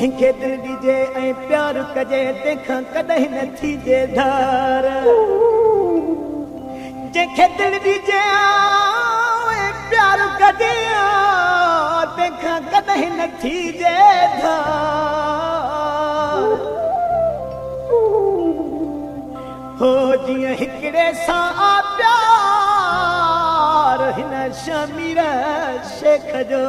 जंहिंखे दिलि ॾिजे ऐं प्यार कजे तंहिंखां कॾहिं न थीजे धार जंहिंखे दिलि ॾिजे ऐं प्यार कजे तंहिंखां कॾहिं न थीजे धार हो जीअं हिकिड़े सां प्यार हिन शमीर शेख जो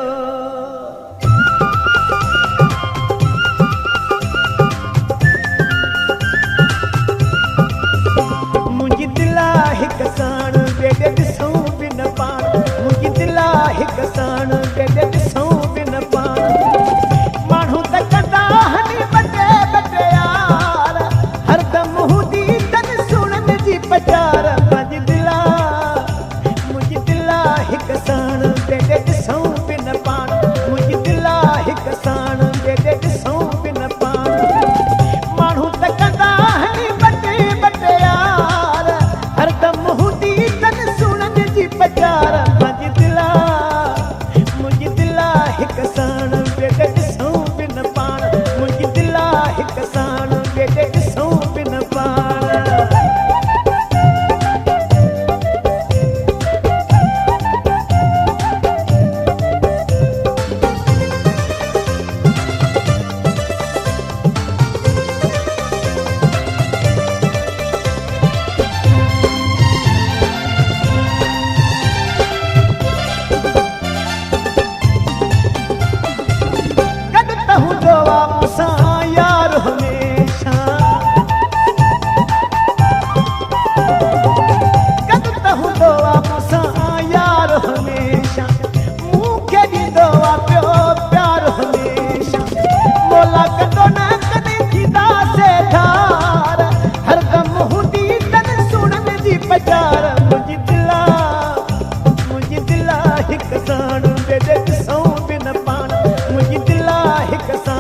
मुंहिंजी दिलि हिकु साण बेॾे ॾिसूं बि न पाण मुंहिंजी दिलि हिकु साण बेॾे ॾिसूं बि न पाण माण्हू त कंदा हली बटे बटे यार हरदम हूंदी तन सुणनि जी पचार मुंहिंजी दिलि हिकु साण बेॾे ॾिसूं बि न पाण मुंहिंजी दिलि हिकु साण बेॾे ॾिसूं बि न पाण माण्हू त कंदा हली बटे बटे यार हरदम हूंदी तन सुणनि जी पचार मुंहिंजी दिलि हिकु साण बेॾे ॾिसूं बि न पाण मुंहिंजी दिलि हिकु साण बेॾे ॾिसूं बि न पाण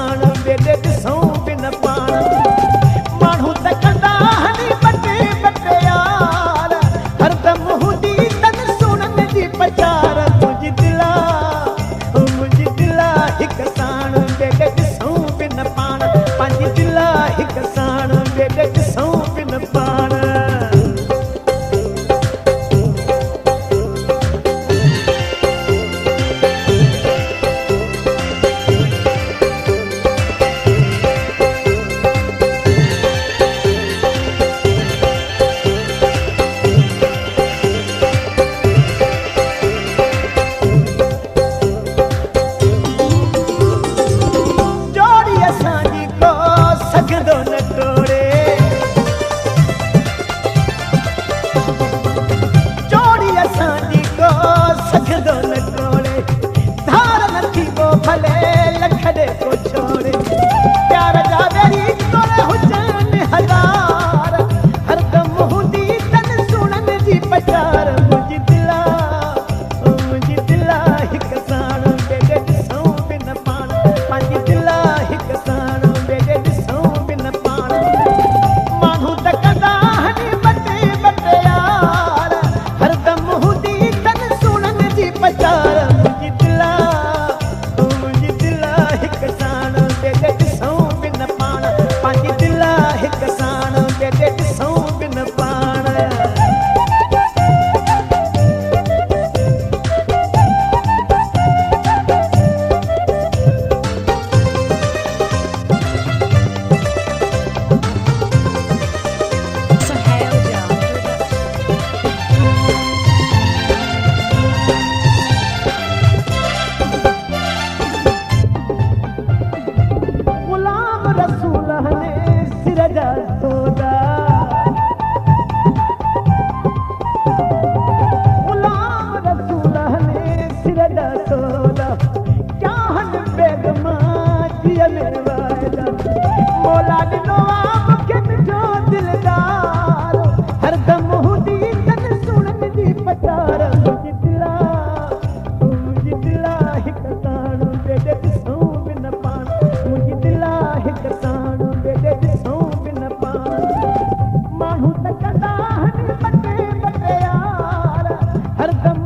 हर दम